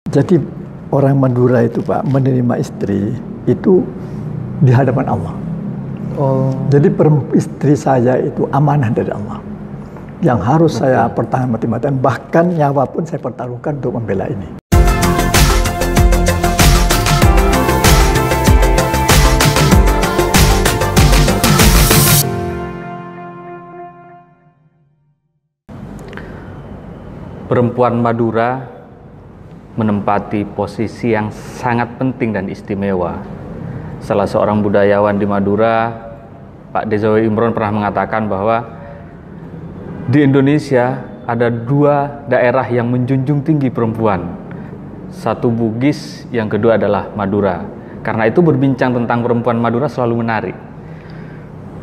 Jadi orang Madura itu Pak menerima istri itu di hadapan Allah. Oh. Jadi istri saya itu amanah dari Allah yang harus saya pertahankan mati-matian, bahkan nyawa pun saya pertaruhkan untuk membela ini. Perempuan Madura menempati posisi yang sangat penting dan istimewa. Salah seorang budayawan di Madura, Pak Dezawi Imron, pernah mengatakan bahwa di Indonesia ada dua daerah yang menjunjung tinggi perempuan. Satu Bugis, yang kedua adalah Madura. Karena itu berbincang tentang perempuan Madura selalu menarik.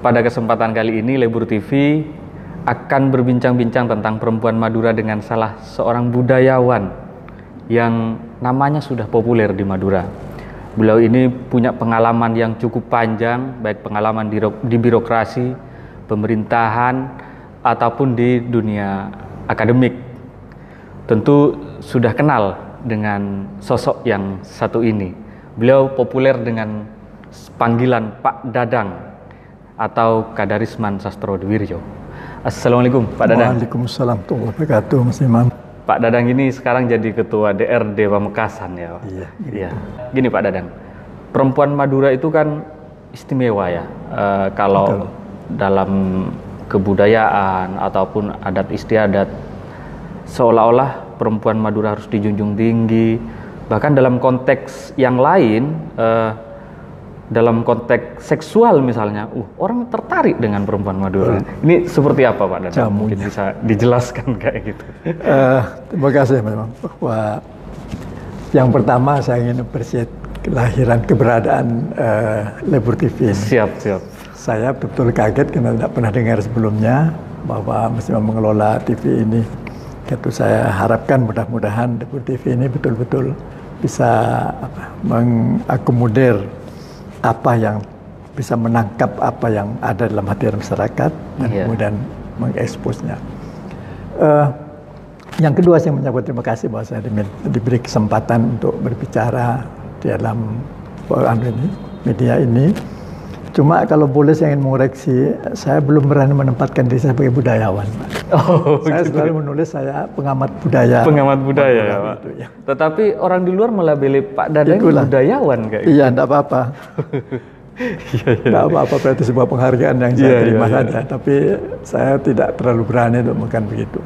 Pada kesempatan kali ini Lebur TV akan berbincang-bincang tentang perempuan Madura dengan salah seorang budayawan yang namanya sudah populer di Madura. Beliau ini punya pengalaman yang cukup panjang, baik pengalaman di birokrasi, pemerintahan, ataupun di dunia akademik. Tentu sudah kenal dengan sosok yang satu ini. Beliau populer dengan panggilan Pak Dadang atau Kadarisman Sastrodewirjo. Assalamualaikum Pak Dadang. Waalaikumsalam warahmatullahi wabarakatuh, Mas Imam. Pak Dadang ini sekarang jadi ketua DRD Pamekasan ya. Iya. Iya. Gini Pak Dadang, perempuan Madura itu kan istimewa ya. Kalau dalam kebudayaan ataupun adat istiadat, seolah-olah perempuan Madura harus dijunjung tinggi. Bahkan dalam konteks yang lain, dalam konteks seksual misalnya, orang tertarik dengan perempuan Madura. Ini seperti apa Pak Dadang? Mungkin bisa dijelaskan kayak gitu. Terima kasih memang. Bahwa yang pertama saya ingin appreciate kelahiran keberadaan Lebur TV. Siap. Saya betul kaget karena tidak pernah dengar sebelumnya bahwa mesti mengelola TV ini. Itu saya harapkan mudah-mudahan Lebur TV ini betul-betul bisa mengakomodir apa yang bisa menangkap apa yang ada dalam hati masyarakat dan kemudian mengeksposnya. Yang kedua saya mengucapkan terima kasih bahwa saya diberi kesempatan untuk berbicara di dalam media ini. Cuma kalau boleh saya ingin mengoreksi, saya belum berani menempatkan diri saya sebagai budayawan. Saya selalu menulis saya pengamat budaya. Pengamat budaya ya Pak. Itu, ya. Tetapi orang di luar melabeli Pak Dadang budayawan kayak gitu. Iya, enggak apa-apa. Enggak apa-apa, berarti sebuah penghargaan yang saya terima saja. Tapi saya tidak terlalu berani untuk mengatakan begitu.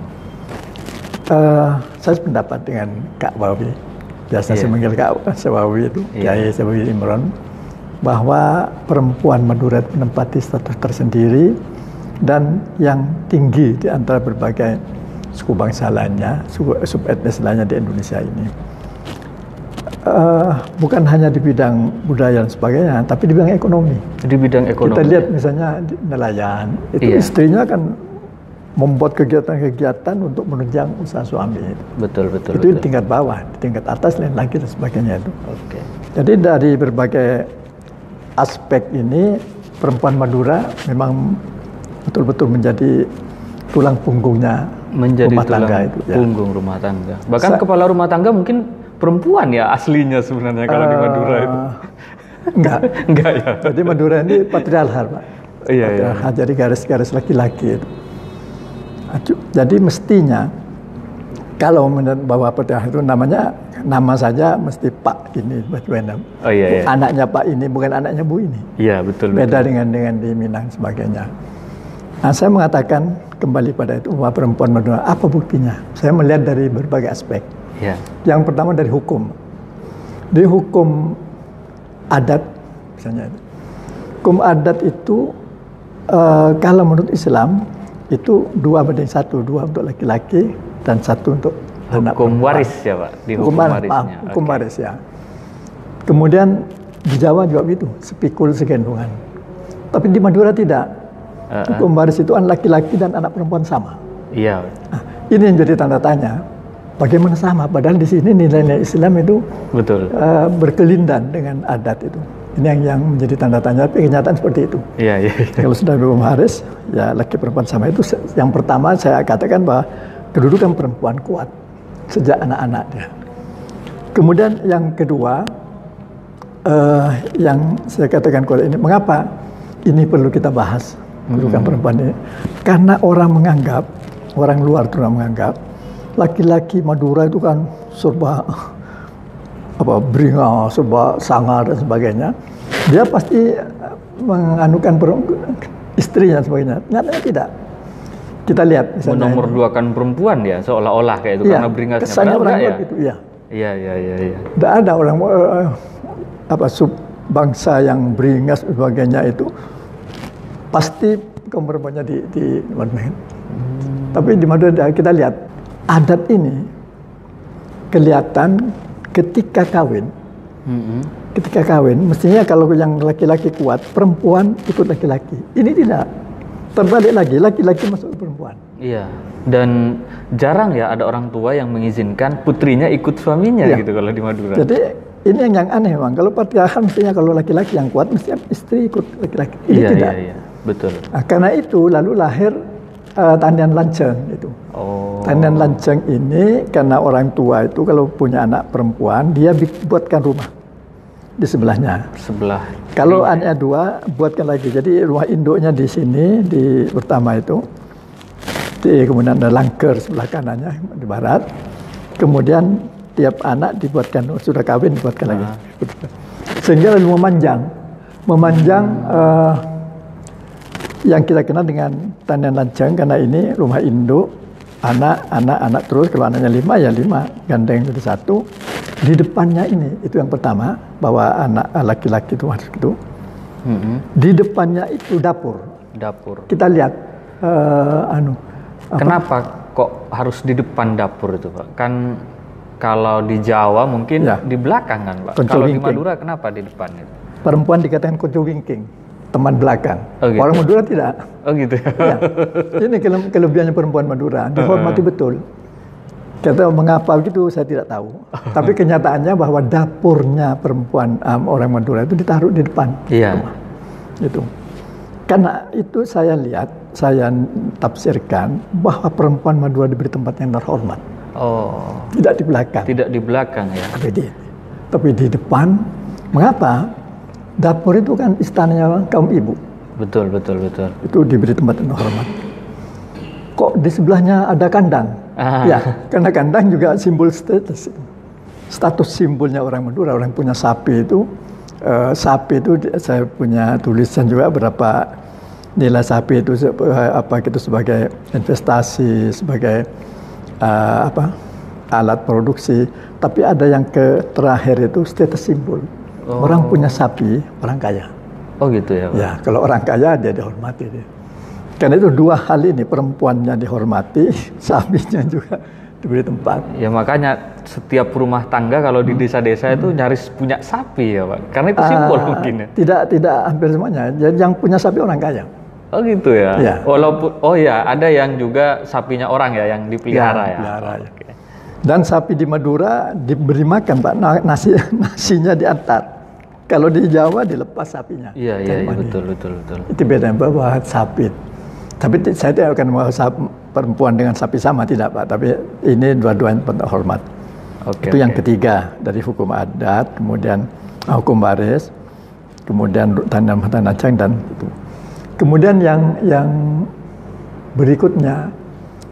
Saya sependapat dengan Kak Wawi. Biasa saya manggil Kak Wawi itu, Kiai Wawi Imron, bahwa perempuan Madura menempati status tersendiri dan yang tinggi di antara berbagai suku bangsa lainnya, subetnis lainnya di Indonesia ini. Bukan hanya di bidang budaya dan sebagainya, tapi di bidang ekonomi. Di bidang ekonomi. Kita lihat misalnya di nelayan, itu istrinya kan membuat kegiatan-kegiatan untuk menunjang usaha suami. Betul. Itu di tingkat bawah, di tingkat atas lain lagi dan sebagainya itu. Oke. Jadi dari berbagai aspek ini perempuan Madura memang betul-betul menjadi tulang punggungnya rumah tangga itu. Punggung rumah tangga. Bahkan kepala rumah tangga mungkin perempuan ya aslinya sebenarnya kalau di Madura itu. Enggak ya. Jadi Madura ini patriarkal Pak. Iya. Jadi garis-garis laki-laki itu. Jadi mestinya kalau bawa patriarkal itu namanya nama saja mesti Pak ini, anaknya Pak ini bukan anaknya Bu ini. Iya betul. Beda dengan di Minang sebagainya. Nah, saya mengatakan kembali pada itu bahwa perempuan Madura apa buktinya? Saya melihat dari berbagai aspek. Ya. Yang pertama dari hukum. Di hukum adat misalnya, hukum adat itu kalau menurut Islam itu 2:1, 2 untuk laki-laki dan 1 untuk anak. Hukum waris ya Pak? Di hukum warisnya. Hukum waris ya. Kemudian di Jawa juga begitu, sepikul segendongan. Tapi di Madura tidak. Hukum waris itu anak laki-laki dan anak perempuan sama. Iya. Nah, ini yang jadi tanda tanya. Bagaimana sama? Padahal di sini nilai-nilai Islam itu berkelindan dengan adat itu. Ini yang menjadi tanda tanya, tapi kenyataan seperti itu. Iya. Kalau sudah hukum waris, ya laki perempuan sama itu. Yang pertama saya katakan bahwa kedudukan perempuan kuat sejak anak-anak dia. Kemudian yang kedua, yang saya katakan ini, mengapa ini perlu kita bahas, kedudukan perempuan ini? Karena orang luar itu menganggap laki-laki Madura itu kan serba beringas, serba sangar dan sebagainya. Dia pasti menganukan istrinya sebagainya. Nyatanya tidak. Kita lihat misalnya menomorduakan perempuan ya, seolah-olah kayak itu karena beringasnya. Kesannya orang luar itu, Iya. Tidak ada orang sub bangsa yang beringas sebagainya itu pasti kaum perempuannya di Madura. Tapi di Madura kita lihat adat ini kelihatan ketika kawin. Ketika kawin, mestinya kalau yang laki-laki kuat, perempuan ikut laki-laki. Ini tidak. Terbalik lagi, laki-laki masuk ke perempuan. Iya. Dan jarang ya ada orang tua yang mengizinkan putrinya ikut suaminya gitu kalau di Madura. Jadi ini yang aneh memang. Kalau patriarkal mestinya kalau laki-laki yang kuat, mestinya istri ikut laki-laki. Ini tidak. Iya. Betul. Nah, karena itu lalu lahir Tandian Lanceng itu. Tandian Lanceng ini karena orang tua itu kalau punya anak perempuan, dia buatkan rumah di sebelahnya. Kalau anaknya dua, buatkan lagi. Jadi rumah induknya di sini, di pertama itu. Kemudian ada langker sebelah kanannya di barat. Kemudian tiap anak dibuatkan, sudah kawin dibuatkan lagi. Sehingga lalu memanjang yang kita kenal dengan Tandian Lanceng, karena ini rumah induk, anak terus, kalau anaknya 5 ya 5, gandeng jadi 1. Di depannya ini, itu yang pertama, bahwa anak laki-laki itu masuk itu. Di depannya itu dapur. Kita lihat, kenapa kok harus di depan dapur itu, Pak? Kan kalau di Jawa mungkin di belakang kan, Pak. Kalau di Madura kenapa di depan itu? Perempuan dikatakan konco wingking, teman belakang. Gitu. Orang Madura tidak. Gitu ya. Ini kelebihannya perempuan Madura, dihormati betul. Kata mengapa begitu saya tidak tahu. Tapi kenyataannya bahwa dapurnya perempuan orang Madura itu ditaruh di depan rumah. Itu. Karena itu saya lihat, saya tafsirkan bahwa perempuan Madura diberi tempat yang terhormat. Tidak di belakang. Tidak di belakang ya. Tapi di depan. Mengapa? Dapur itu kan istananya kaum ibu. Betul. Itu diberi tempat yang terhormat. Kok di sebelahnya ada kandang? Ya, karena kandang juga simbol status simbolnya orang Madura. Orang punya sapi itu, saya punya tulisan juga berapa nilai sapi itu sebagai investasi, sebagai alat produksi. Tapi ada yang terakhir itu status simbol. Orang punya sapi, orang kaya. Gitu ya, Pak? Ya, kalau orang kaya dia dihormati dia. Karena itu dua hal ini, perempuannya dihormati, sapinya juga diberi tempat. Ya makanya setiap rumah tangga kalau di desa-desa itu nyaris punya sapi ya, Pak. Karena itu simbol mungkin ya. Tidak hampir semuanya. Jadi yang punya sapi orang kaya. Gitu ya. Walaupun ada yang juga sapinya orang ya yang dipelihara ya. Okay. Dan sapi di Madura diberi makan, Pak. Nasinya diantar. Kalau di Jawa dilepas sapinya. Iya, betul. Itu beda bahwa sapi. Tapi saya tidak akan mau perempuan dengan sapi sama, tidak, Pak. Tapi ini dua-duanya terhormat. Itu yang ketiga dari hukum adat, kemudian hukum waris, kemudian Tandian Lanceng dan itu. Kemudian yang berikutnya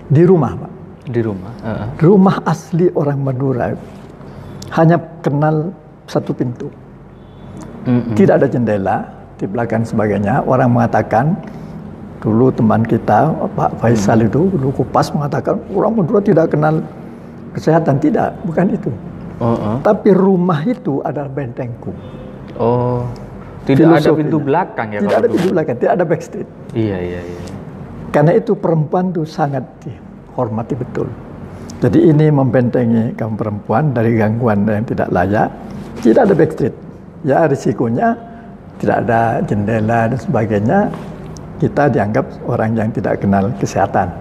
di rumah, Pak. Di rumah. Rumah asli orang Madura hanya kenal satu pintu. Tidak ada jendela di belakang sebagainya. Orang mengatakan dulu teman kita Pak Faisal itu dulu Kupas mengatakan orang Madura tidak kenal kesehatan. Tidak, bukan itu. Tapi rumah itu adalah bentengku. Tidak ada pintu belakang ya? Tidak ada pintu belakang, tidak ada backstreet. Iya. Karena itu perempuan itu sangat dihormati betul. Jadi ini membentengi kaum perempuan dari gangguan yang tidak layak. Tidak ada backstreet. Ya risikonya tidak ada jendela dan sebagainya. Kita dianggap orang yang tidak kenal kesehatan.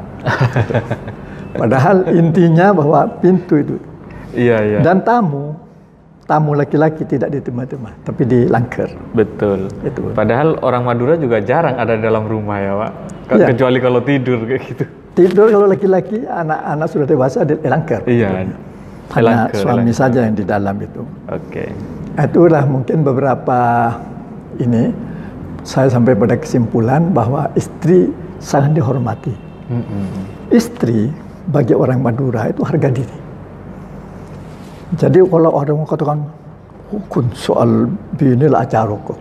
Padahal intinya bahwa pintu itu. Iya. Dan tamu laki-laki tidak di tempat-tempat, tapi di langker. Betul. Itu. Padahal orang Madura juga jarang ada dalam rumah ya, Pak. Kecuali kalau tidur kayak gitu. Tidur kalau laki-laki, anak-anak sudah dewasa di langker. Iya. hanya suami saja yang di dalam itu. Oke. Itulah mungkin beberapa ini saya sampai pada kesimpulan bahwa istri sangat dihormati. Istri bagi orang Madura itu harga diri. Jadi kalau orang katakan kun soal bini lah acara kok.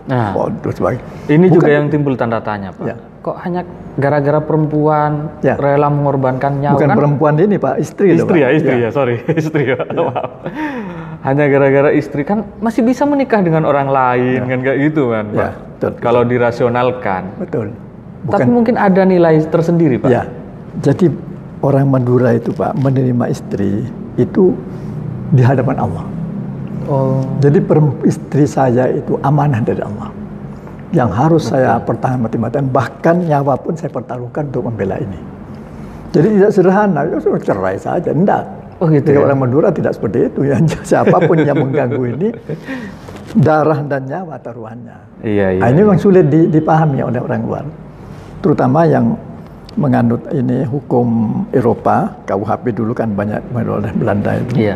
Ini juga yang timbul tanda tanya, Pak. Ya. Kok hanya gara-gara perempuan rela mengorbankan nyawa? Bukan kan? Perempuan ini, Pak, istri. Istri ya, sorry, istri ya. Maaf. Hanya gara-gara istri kan masih bisa menikah dengan orang lain kan kayak gitu kan, Pak. Betul. Kalau dirasionalkan. Betul. Tapi mungkin ada nilai tersendiri, Pak. Ya. Jadi orang Madura itu, Pak, menerima istri itu di hadapan Allah. Jadi istri saya itu amanah dari Allah yang harus saya pertahankan mati-matian, bahkan nyawa pun saya pertaruhkan untuk membela ini. Jadi tidak sederhana, cerai saja, enggak. Gitu. Orang Madura tidak seperti itu ya. Siapapun yang mengganggu ini darah dan nyawa taruhannya. Ini memang sulit dipahami oleh orang luar, terutama yang menganut ini hukum Eropa, KUHP dulu kan banyak oleh Belanda itu.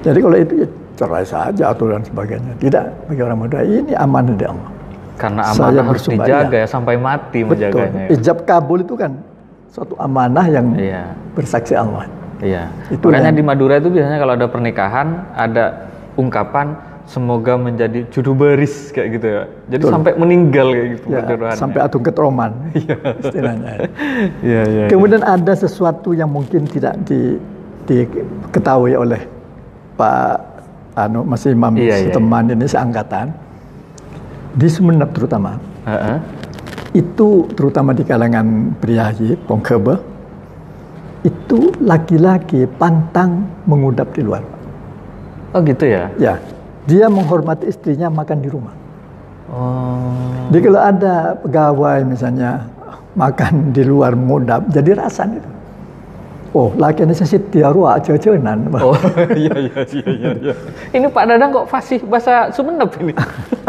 Jadi kalau itu ya cerai saja atau dan sebagainya. Tidak, bagi orang Madura ini amanah dari Allah. Karena amanah harus dijaga ya sampai mati menjaganya. Betul. Ijab kabul itu kan suatu amanah yang bersaksi Allah. Makanya di Madura itu biasanya kalau ada pernikahan ada ungkapan semoga menjadi judu beris kayak gitu ya. Jadi sampai meninggal kayak gitu. Sampai atung ketroman istilahnya. Kemudian ada sesuatu yang mungkin tidak diketahui oleh Pak masih Imam Seteman ini seangkatan di Sumeneb terutama. Itu terutama di kalangan priayi Pongkebe itu laki-laki pantang mengudap di luar. Oh gitu ya? Ya, dia menghormati istrinya makan di rumah. Jadi kalau ada pegawai misalnya makan di luar mengudap, jadi rasan itu. Laki ini saya tiarua cecenan. Iya. Ini Pak Dadang kok fasih bahasa Sumeneb ini?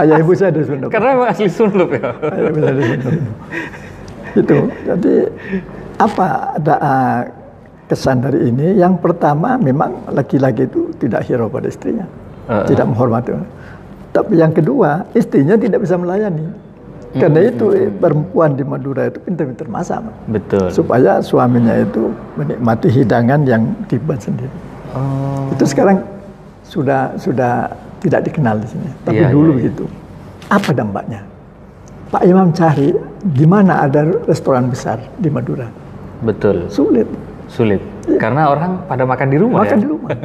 Ayah ibu saya dari Sumeneb. Karena memang asli Sumeneb ya. Ayah ibu saya dari Sumeneb. Itu. Jadi apa ada kesan dari ini? Yang pertama memang laki-laki itu tidak hero pada istrinya, tidak menghormati. Tapi yang kedua istrinya tidak bisa melayani. Karena itu perempuan di Madura itu pintar-pintar masak, betul, supaya suaminya itu menikmati hidangan yang dibuat sendiri. Itu sekarang sudah tidak dikenal di sini, tapi dulu begitu. Apa dampaknya? Pak Imam cari di mana ada restoran besar di Madura. Betul. Sulit. Karena orang pada makan di rumah. Makan di rumah.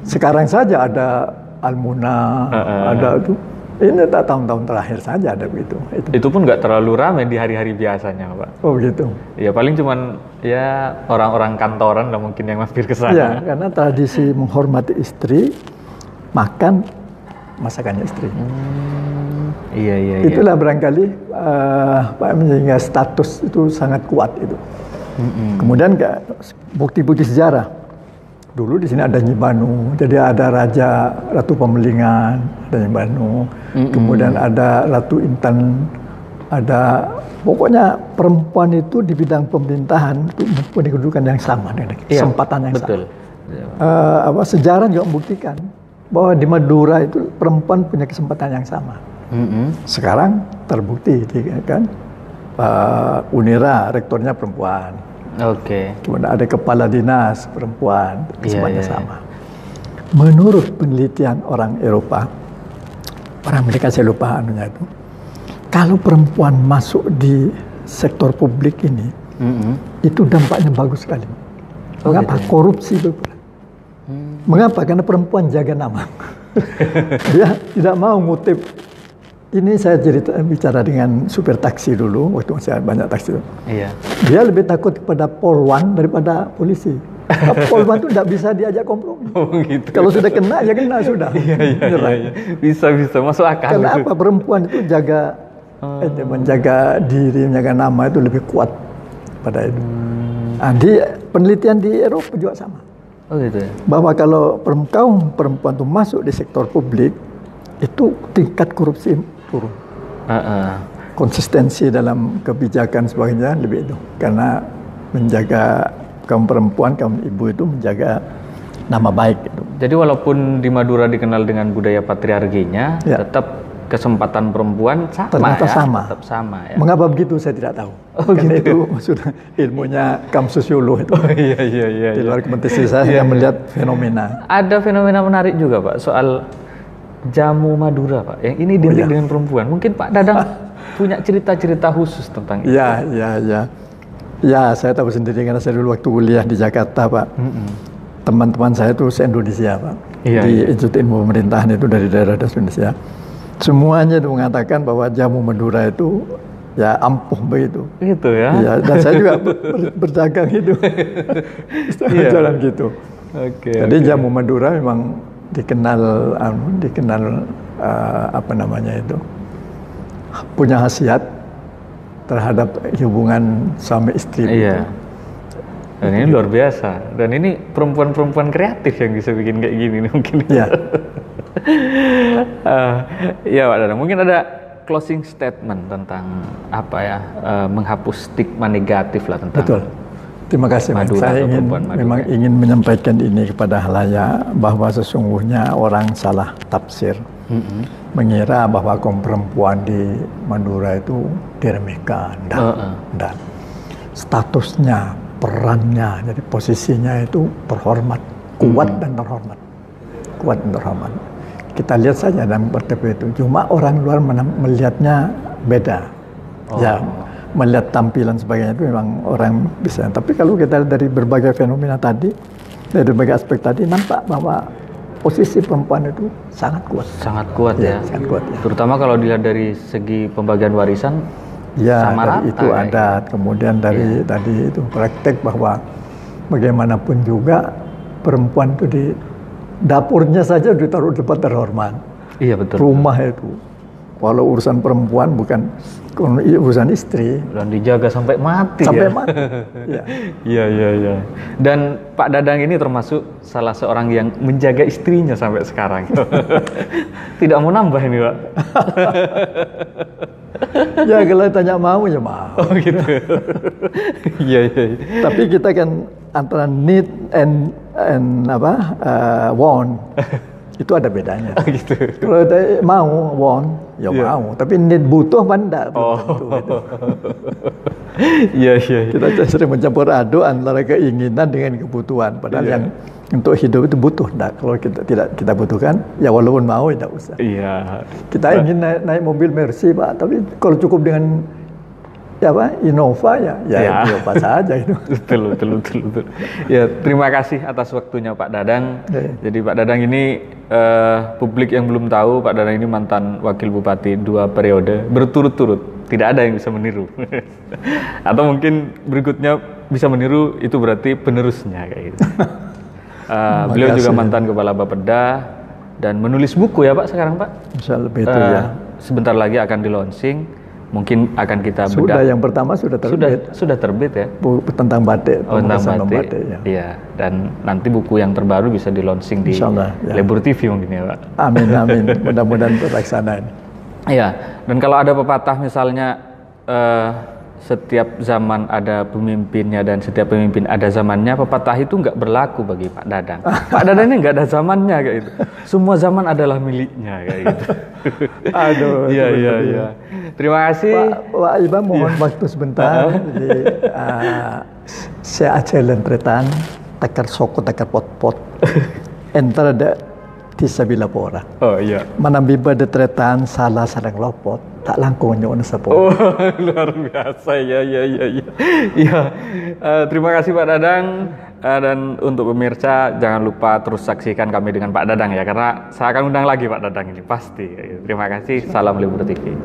Sekarang saja ada Almuna, ada itu. Ini tahun-tahun terakhir saja ada begitu. Itu pun nggak terlalu ramai di hari-hari biasanya, Pak. Oh gitu. Ya paling cuman ya orang-orang kantoran lah mungkin yang mampir ke sana. Ya, karena tradisi menghormati istri, makan masakannya istri. Iya. Itulah barangkali Pak sehingga status itu sangat kuat itu. Kemudian bukti-bukti sejarah. Dulu di sini ada Nyi Banu, jadi ada Ratu Pemelingan, ada Nyi Banu, kemudian ada Ratu Intan, pokoknya perempuan itu di bidang pemerintahan itu mempunyai kedudukan yang sama dengan kesempatan yang sama. Sejarah juga membuktikan bahwa di Madura itu perempuan punya kesempatan yang sama. Sekarang terbukti, kan? Unira rektornya perempuan. Kemudian ada kepala dinas perempuan, kesempatan sama. Menurut penelitian orang Eropa, orang mereka saya lupa anunya itu, kalau perempuan masuk di sektor publik ini, itu dampaknya bagus sekali. Mengapa? Korupsi berkurang. Mengapa? Karena perempuan jaga nama. Dia tidak mau ngutip. Ini saya bicara dengan supir taksi dulu, waktu masih banyak taksi. Dia lebih takut kepada polwan daripada polisi. Polwan itu tidak bisa diajak kompromi. Gitu. Kalau sudah kena, ya kena sudah. Iya. Bisa masuk akal. Karena apa? Perempuan itu menjaga diri, menjaga nama itu lebih kuat pada itu. Di penelitian di Eropa juga sama. Gitu ya? Bahwa kalau perempuan itu masuk di sektor publik, itu tingkat korupsi turun. Konsistensi dalam kebijakan sebagainya lebih itu. Karena menjaga kaum perempuan, kaum ibu itu menjaga nama baik gitu. Jadi walaupun di Madura dikenal dengan budaya patriarkinya, Ya. tetap kesempatan perempuan sama Ternyata ya, sama. tetap sama ya. Mengapa begitu saya tidak tahu. Karena itu sudah ilmunya kaum sosiolog itu. Oh iya. Di luar kompetisi saya hanya melihat fenomena. Ada fenomena menarik juga Pak soal jamu Madura Pak. Yang ini identik dengan perempuan. Mungkin Pak Dadang punya cerita-cerita khusus tentang itu. Ya, saya tahu sendiri karena saya dulu waktu kuliah di Jakarta, Pak. Teman-teman saya itu se-Indonesia, Pak. Di Institut Ilmu Pemerintahan itu dari daerah Indonesia. Semuanya itu mengatakan bahwa jamu Madura itu ya ampuh begitu. Gitu ya. Ya, dan saya juga berdagang itu. Jalan gitu. Jadi jamu Madura memang dikenal punya khasiat terhadap hubungan suami istri. Iya. Dan ini luar biasa. Dan ini perempuan-perempuan kreatif yang bisa bikin kayak gini nih mungkin. Iya. Ya Pak Dadang, mungkin ada closing statement tentang menghapus stigma negatif lah tentang. Betul. Terima kasih, Mas. Saya memang ingin menyampaikan ini kepada halayak bahwa sesungguhnya orang salah tafsir. Mengira bahwa kaum perempuan di Madura itu diremehkan. Dan statusnya, perannya, jadi posisinya itu terhormat, kuat dan terhormat. Kuat dan terhormat. Kita lihat saja dalam pertemuan itu. Cuma orang luar melihatnya beda. Ya, melihat tampilan sebagainya itu memang orang bisa. Tapi kalau kita lihat dari berbagai fenomena tadi, dari berbagai aspek tadi, nampak bahwa posisi perempuan itu sangat kuat. Sangat kuat ya. Sangat kuat ya. Terutama kalau dilihat dari segi pembagian warisan. Ya, sama rata, itu adat, kemudian dari tadi itu praktek bahwa bagaimanapun juga perempuan itu di dapurnya saja ditaruh di tempat terhormat. Iya betul. Rumah itu, walau urusan perempuan bukan urusan istri. Dan dijaga sampai mati. Sampai mati. Iya. Dan Pak Dadang ini termasuk salah seorang yang menjaga istrinya sampai sekarang. Tidak mau nambah ini Pak. Ya kalau tanya mau ya mau. Oh gitu. Iya. Tapi kita kan antara need and want itu ada bedanya. Oh gitu. Kalau mau want ya mau, tapi need butuh mana? Gitu. Iya. Kita sering mencampur aduk antara keinginan dengan kebutuhan. Padahal yang untuk hidup itu butuh. Nah, kalau kita butuhkan, ya walaupun mau tidak usah. Iya. Kita ingin naik mobil Mercy, Pak, tapi kalau cukup dengan Innova ya Innova saja itu. Betul. Ya, terima kasih atas waktunya Pak Dadang. Jadi Pak Dadang ini publik yang belum tahu, Pak Dadang ini mantan wakil bupati 2 periode berturut-turut. Tidak ada yang bisa meniru. Atau mungkin berikutnya bisa meniru, itu berarti penerusnya kayak gitu. Beliau juga mantan kepala Bapeda dan menulis buku ya Pak sekarang Pak. Insya Allah itu ya. Sebentar lagi akan di launching. Mungkin akan kita bedah. Sudah yang pertama sudah terbit. Sudah terbit ya. Tentang batik. Tentang batik. Ya. Iya. Dan nanti buku yang terbaru bisa di launching di Lebur TV mungkin ya Pak. Amin. Mudah-mudahan terlaksana ini. Iya. Dan kalau ada pepatah misalnya setiap zaman ada pemimpinnya dan setiap pemimpin ada zamannya, pepatah itu nggak berlaku bagi Pak Dadang. Pak Dadang ini nggak ada zamannya kayak gitu. Semua zaman adalah miliknya kayak gitu. Aduh. Iya. Terima kasih. Pak Iba mohon waktu sebentar. Saya aja lentretan takar soko takar pot-pot. Entar ada tisabila pora. Oh iya. Manambiba de tretan salah sarang lopot. Tak langkung nyonya sapo. Oh, luar biasa ya. Terima kasih Pak Dadang dan untuk pemirsa jangan lupa terus saksikan kami dengan Pak Dadang ya, karena saya akan undang lagi Pak Dadang ini pasti. Terima kasih. Salam Lebur TV.